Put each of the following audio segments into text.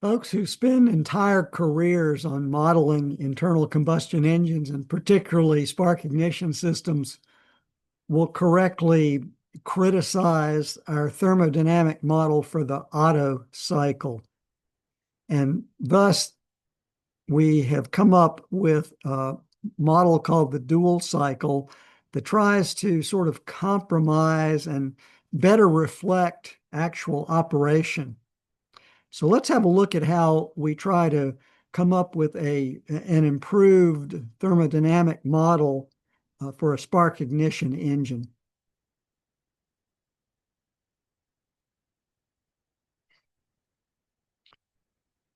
Folks who spend entire careers on modeling internal combustion engines and particularly spark ignition systems will correctly criticize our thermodynamic model for the Otto cycle. And thus, we have come up with a model called the dual cycle that tries to sort of compromise and better reflect actual operation. So let's have a look at how we try to come up with an improved thermodynamic model for a spark ignition engine.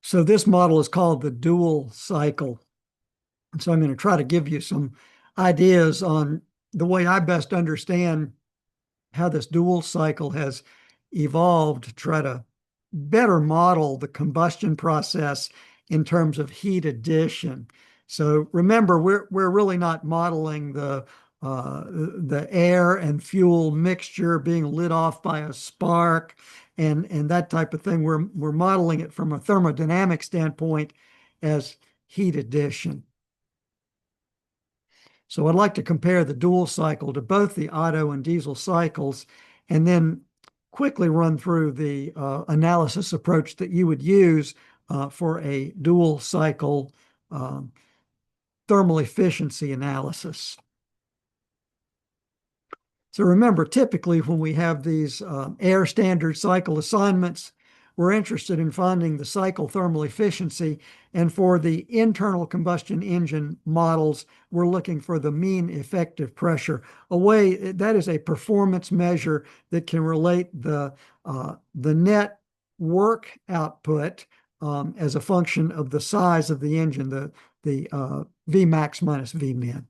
So this model is called the dual cycle. And so I'm going to try to give you some ideas on the way I best understand how this dual cycle has evolved to try to better model the combustion process in terms of heat addition. So remember, we're really not modeling the air and fuel mixture being lit off by a spark and that type of thing. We're modeling it from a thermodynamic standpoint as heat addition. So I'd like to compare the dual cycle to both the Otto and diesel cycles, and then quickly run through the analysis approach that you would use for a dual cycle thermal efficiency analysis. So remember, typically when we have these air standard cycle assignments, we're interested in finding the cycle thermal efficiency. And for the internal combustion engine models, we're looking for the mean effective pressure. That is a performance measure that can relate the net work output as a function of the size of the engine, the Vmax minus Vmin.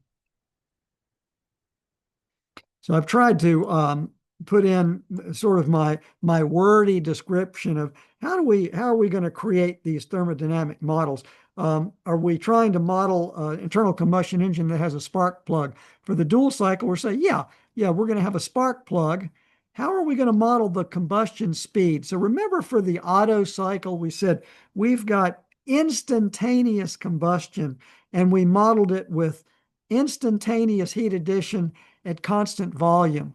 So I've tried to put in sort of my wordy description of how are we going to create these thermodynamic models? Are we trying to model an internal combustion engine that has a spark plug? For the dual cycle, we're saying, yeah, we're going to have a spark plug. How are we going to model the combustion speed? So remember, for the Otto cycle, we said we've got instantaneous combustion, and we modeled it with instantaneous heat addition at constant volume.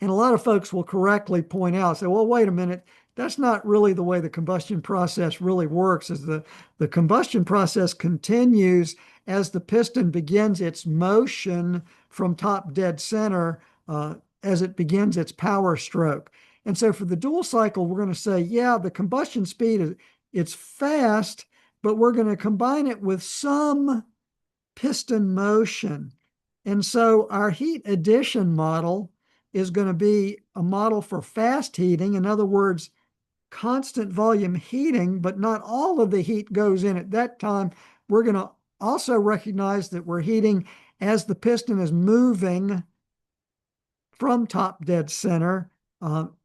And a lot of folks will correctly point out, say, well, wait a minute, that's not really the way the combustion process really works, is the combustion process continues as the piston begins its motion from top dead center as it begins its power stroke. And so for the dual cycle, we're going to say, yeah, the combustion speed, it's fast, but we're going to combine it with some piston motion. And so our heat addition model is going to be a model for fast heating. In other words, constant volume heating, but not all of the heat goes in at that time. We're going to also recognize that we're heating as the piston is moving from top dead center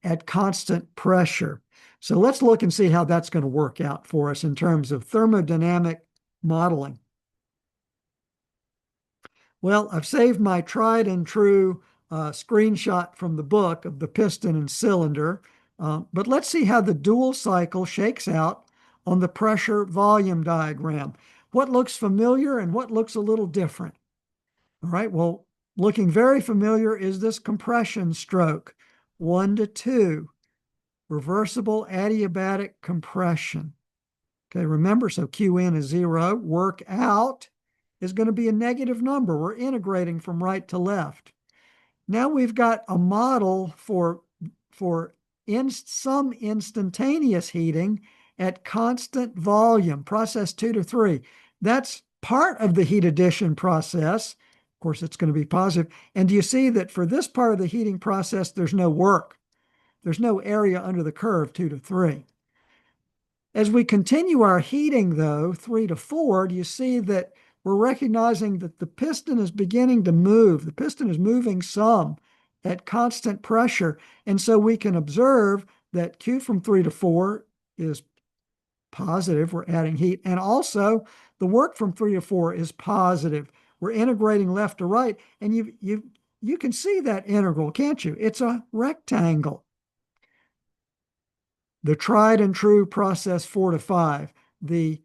at constant pressure. So let's look and see how that's going to work out for us in terms of thermodynamic modeling. Well, I've saved my tried and true screenshot from the book of the piston and cylinder, but let's see how the dual cycle shakes out on the pressure volume diagram. What looks familiar and what looks a little different? All right, well, looking very familiar is this compression stroke, 1 to 2, reversible adiabatic compression. Okay, remember, so Qn is 0, work out is going to be a negative number. We're integrating from right to left. Now we've got a model for some instantaneous heating at constant volume, process 2 to 3. That's part of the heat addition process. Of course, it's going to be positive. And do you see that for this part of the heating process, there's no work? There's no area under the curve, 2 to 3. As we continue our heating, though, 3 to 4, do you see that we're recognizing that the piston is beginning to move? The piston is moving some at constant pressure. And so we can observe that Q from 3 to 4 is positive. We're adding heat. And also the work from 3 to 4 is positive. We're integrating left to right. And you can see that integral, can't you? It's a rectangle. the tried and true process 4 to 5, the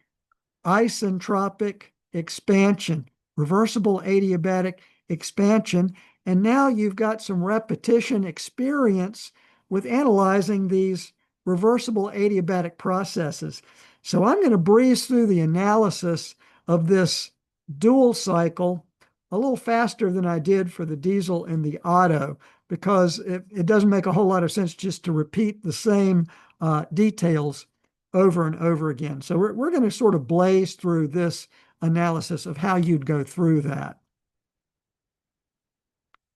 isentropic expansion, reversible adiabatic expansion, and now you've got some repetition experience with analyzing these reversible adiabatic processes. So I'm going to breeze through the analysis of this dual cycle a little faster than I did for the diesel and the Otto, because it doesn't make a whole lot of sense just to repeat the same details over and over again. So we're going to sort of blaze through this analysis of how you'd go through that.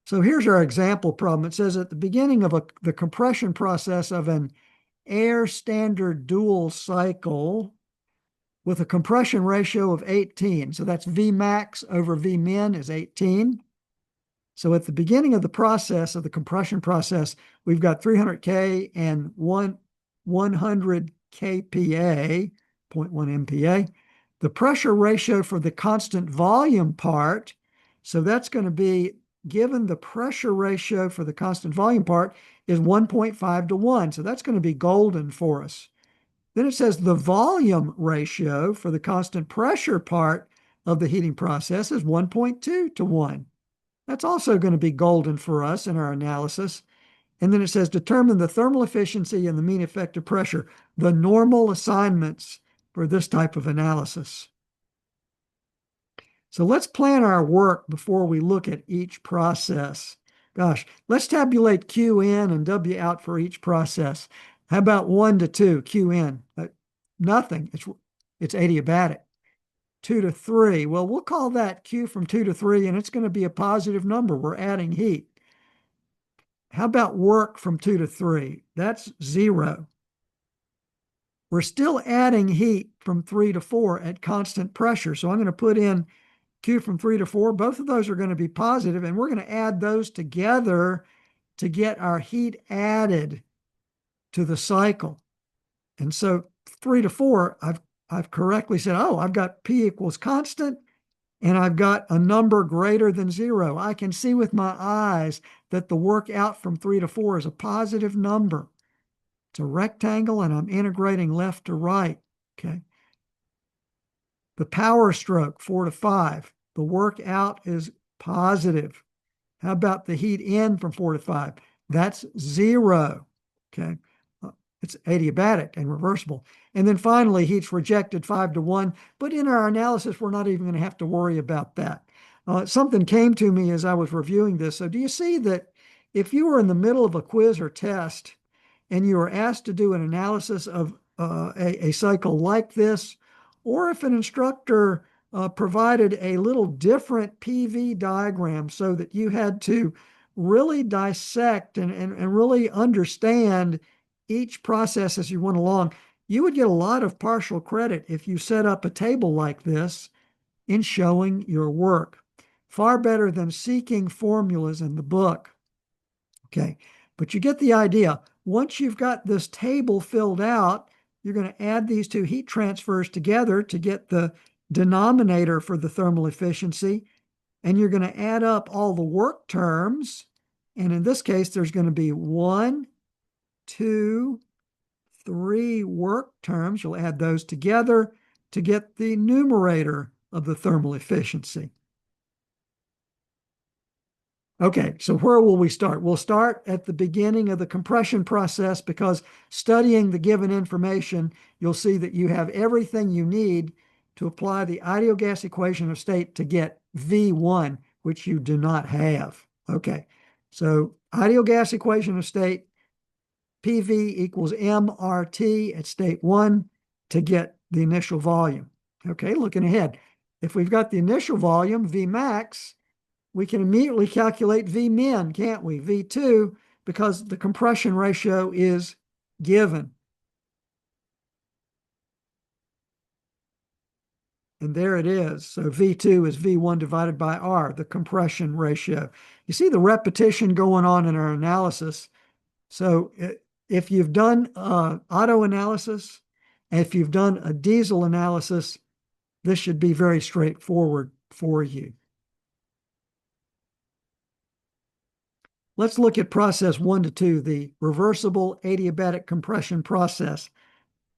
So here's our example problem. It says at the beginning of the compression process of an air standard dual cycle with a compression ratio of 18. So that's V max over V min is 18. So at the beginning of the process, of the compression process, we've got 300 K and 100 kPa, 0.1 MPa. The pressure ratio for the constant volume part, so that's going to be, given the pressure ratio for the constant volume part is 1.5 to 1. So that's going to be golden for us. Then it says the volume ratio for the constant pressure part of the heating process is 1.2 to 1. That's also going to be golden for us in our analysis. And then it says determine the thermal efficiency and the mean effective pressure, the normal assignments for this type of analysis. So let's plan our work before we look at each process. Gosh, let's tabulate Q in and W out for each process. How about 1 to 2, Q in? Nothing, it's adiabatic. 2 to 3, well, we'll call that Q from 2 to 3, and it's going to be a positive number. We're adding heat. How about work from 2 to 3? That's 0. We're still adding heat from 3 to 4 at constant pressure. So I'm going to put in Q from 3 to 4. Both of those are going to be positive, and we're going to add those together to get our heat added to the cycle. And so 3 to 4, I've correctly said, oh, I've got P equals constant, and I've got a number greater than 0. I can see with my eyes that the work out from 3 to 4 is a positive number. It's a rectangle, and I'm integrating left to right, okay? The power stroke, 4 to 5, the work out is positive. How about the heat in from 4 to 5? That's 0, okay? It's adiabatic and reversible. And then finally, heat's rejected 5 to 1. But in our analysis, we're not even going to have to worry about that. Something came to me as I was reviewing this. So do you see that if you were in the middle of a quiz or test and you were asked to do an analysis of a cycle like this, or if an instructor provided a little different PV diagram so that you had to really dissect and really understand each process as you went along, you would get a lot of partial credit if you set up a table like this in showing your work. Far better than seeking formulas in the book. Okay, but you get the idea. Once you've got this table filled out, you're going to add these two heat transfers together to get the denominator for the thermal efficiency, and you're going to add up all the work terms. And in this case, there's going to be 1, 2, 3 work terms. You'll add those together to get the numerator of the thermal efficiency. Okay, so where will we start? We'll start at the beginning of the compression process, because studying the given information, you'll see that you have everything you need to apply the ideal gas equation of state to get V1, which you do not have. Okay, so ideal gas equation of state, PV equals MRT at state 1 to get the initial volume. Okay, looking ahead. If we've got the initial volume, V max, we can immediately calculate V min, can't we? V2, because the compression ratio is given. And there it is. So V2 is V1 divided by R, the compression ratio. You see the repetition going on in our analysis. So if you've done auto analysis, and if you've done a diesel analysis, this should be very straightforward for you. Let's look at process 1 to 2, the reversible adiabatic compression process.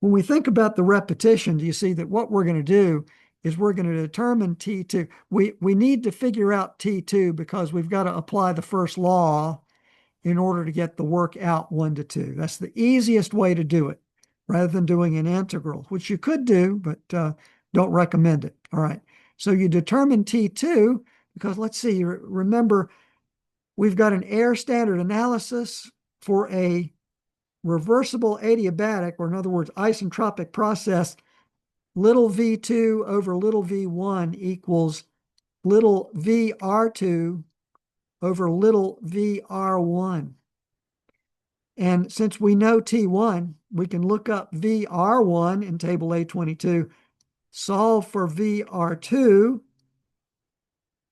When we think about the repetition, do you see that what we're going to do is we're going to determine T2. We need to figure out T2 because we've got to apply the first law in order to get the work out 1 to 2. That's the easiest way to do it rather than doing an integral, which you could do, but don't recommend it. All right. So you determine T2 because let's see, remember, we've got an air standard analysis for a reversible adiabatic, or in other words, isentropic process. Little v2 over little v1 equals little vr2 over little vr1. And since we know T1, we can look up VR1 in table A22, solve for VR2,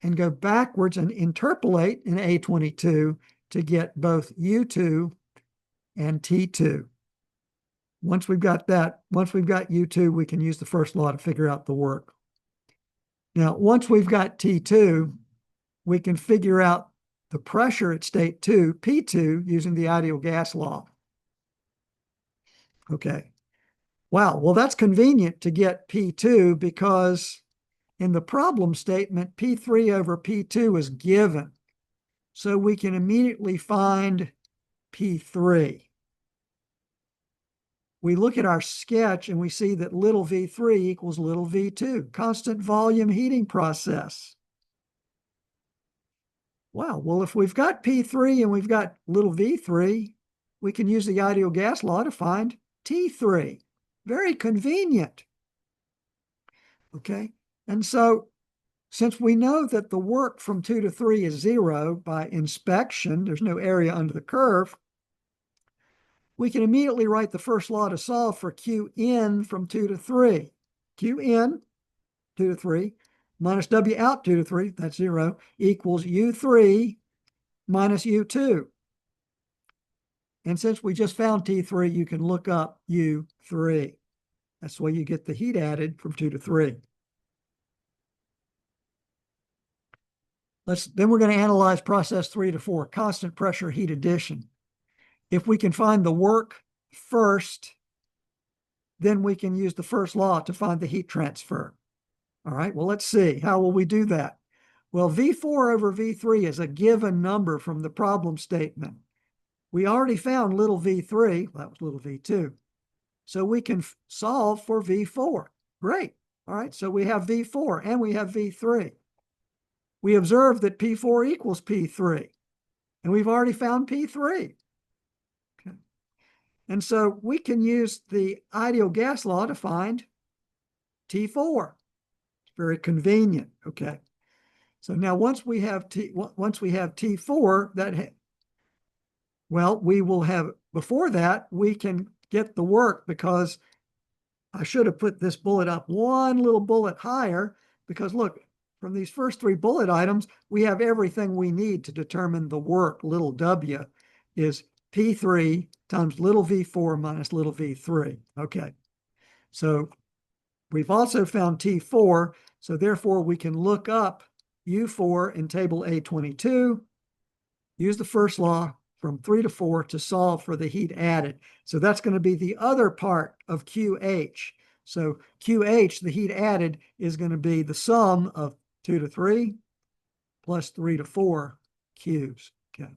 and go backwards and interpolate in A22 to get both U2 and T2. Once we've got that, once we've got U2, we can use the first law to figure out the work. Now, once we've got T2, we can figure out the pressure at state 2, P2, using the ideal gas law. Okay. Wow. Well, that's convenient to get P2 because in the problem statement, P3 over P2 is given. So we can immediately find P3. We look at our sketch and we see that little v3 equals little v2, constant volume heating process. Wow, well, if we've got P3 and we've got little v3, we can use the ideal gas law to find T3. Very convenient. Okay, and so since we know that the work from 2 to 3 is 0 by inspection, there's no area under the curve, we can immediately write the first law to solve for Q in from 2 to 3. Q in, 2 to 3, minus W out 2 to 3, that's 0, equals U3 minus U2. And since we just found T3, you can look up U3. That's the way you get the heat added from 2 to 3. Then we're going to analyze process 3 to 4, constant pressure heat addition. If we can find the work first, then we can use the first law to find the heat transfer. All right, well, let's see. How will we do that? Well, V4 over V3 is a given number from the problem statement. We already found little v3, that was little v2. So we can solve for V4. Great. All right, so we have V4 and we have V3. We observe that P4 equals P3, and we've already found P3. Okay. And so we can use the ideal gas law to find T4. It's very convenient. Okay. So now once we have T4, well, we will have, before that, we can get the work because I should have put this bullet up one little bullet higher because look, from these first 3 bullet items, we have everything we need to determine the work. Little w is P3 times little v4 minus little v3. Okay, so we've also found T4, so therefore we can look up U4 in table A22, use the first law from 3 to 4 to solve for the heat added. So that's going to be the other part of QH. So QH, the heat added, is going to be the sum of 2 to 3 plus 3 to 4 Qs. Okay.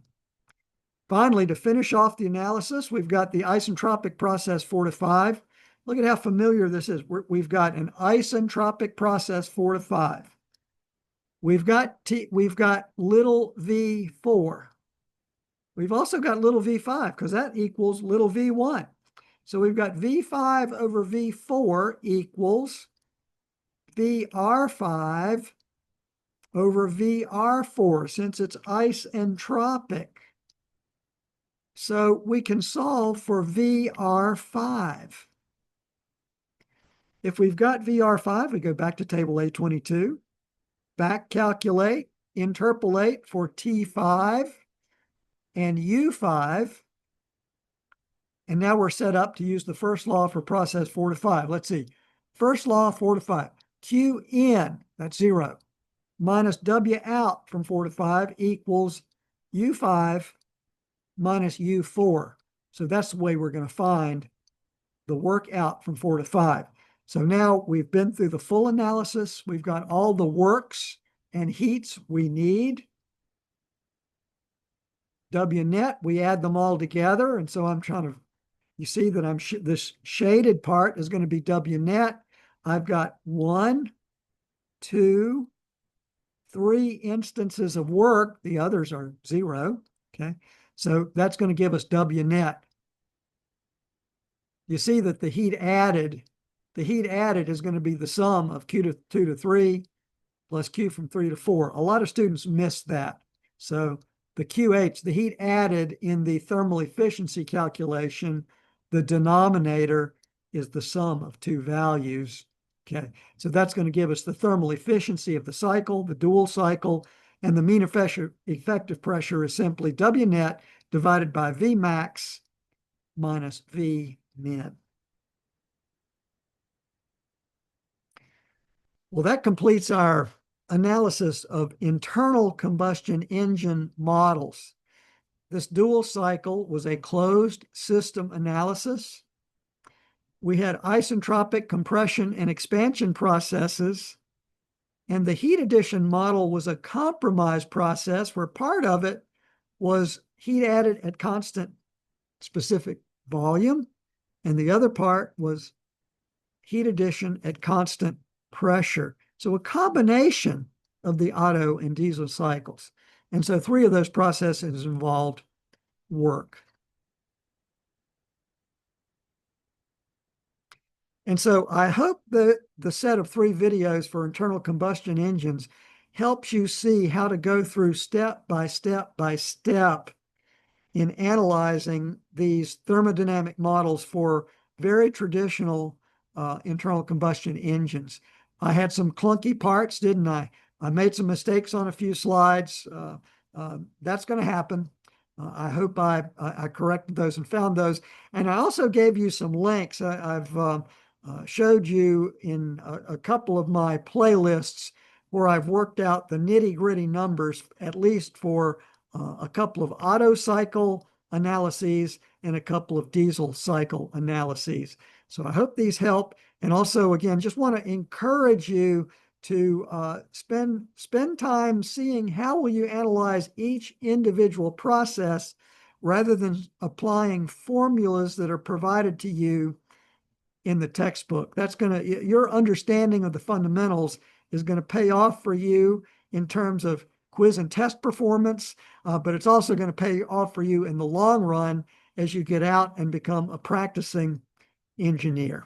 Finally, to finish off the analysis, we've got the isentropic process 4 to 5. Look at how familiar this is. We've got an isentropic process 4 to 5. We've got little v4. We've also got little v5 because that equals little v1. So we've got v5 over v4 equals vr5 over vr4 since it's isentropic. So we can solve for vr5. If we've got vr5, we go back to table A22, back calculate, interpolate for T5 and U5. And now we're set up to use the first law for process 4 to 5. Let's see. First law, 4 to 5. Q in, that's 0, minus W out from 4 to 5 equals U5 minus U4. So that's the way we're going to find the work out from 4 to 5. So now we've been through the full analysis. We've got all the works and heats we need. W net, we add them all together. And so I'm trying to, you see that this shaded part is going to be W net. I've got 1, 2, 3 instances of work. The others are 0. Okay. So that's going to give us W net. You see that the heat added is going to be the sum of Q to 2 to 3 plus Q from 3 to 4. A lot of students miss that. So the QH, the heat added in the thermal efficiency calculation, the denominator is the sum of 2 values. Okay, so that's going to give us the thermal efficiency of the cycle, the dual cycle, and the mean effective pressure is simply W net divided by V max minus V min. Well, that completes our analysis of internal combustion engine models. This dual cycle was a closed system analysis. We had isentropic compression and expansion processes, and the heat addition model was a compromise process where part of it was heat added at constant specific volume, and the other part was heat addition at constant pressure. So a combination of the Otto and diesel cycles. And so 3 of those processes involved work. And so I hope that the set of 3 videos for internal combustion engines helps you see how to go through step by step by step in analyzing these thermodynamic models for very traditional internal combustion engines. I had some clunky parts, didn't I? I made some mistakes on a few slides. That's going to happen. I hope I corrected those and found those. And I also gave you some links. I've showed you in a couple of my playlists where I've worked out the nitty-gritty numbers, at least for a couple of Otto cycle analyses and a couple of diesel cycle analyses. So I hope these help. And also, again, just want to encourage you to spend time seeing how will you analyze each individual process rather than applying formulas that are provided to you in the textbook. That's going to, your understanding of the fundamentals is going to pay off for you in terms of quiz and test performance, but it's also going to pay off for you in the long run as you get out and become a practicing engineer.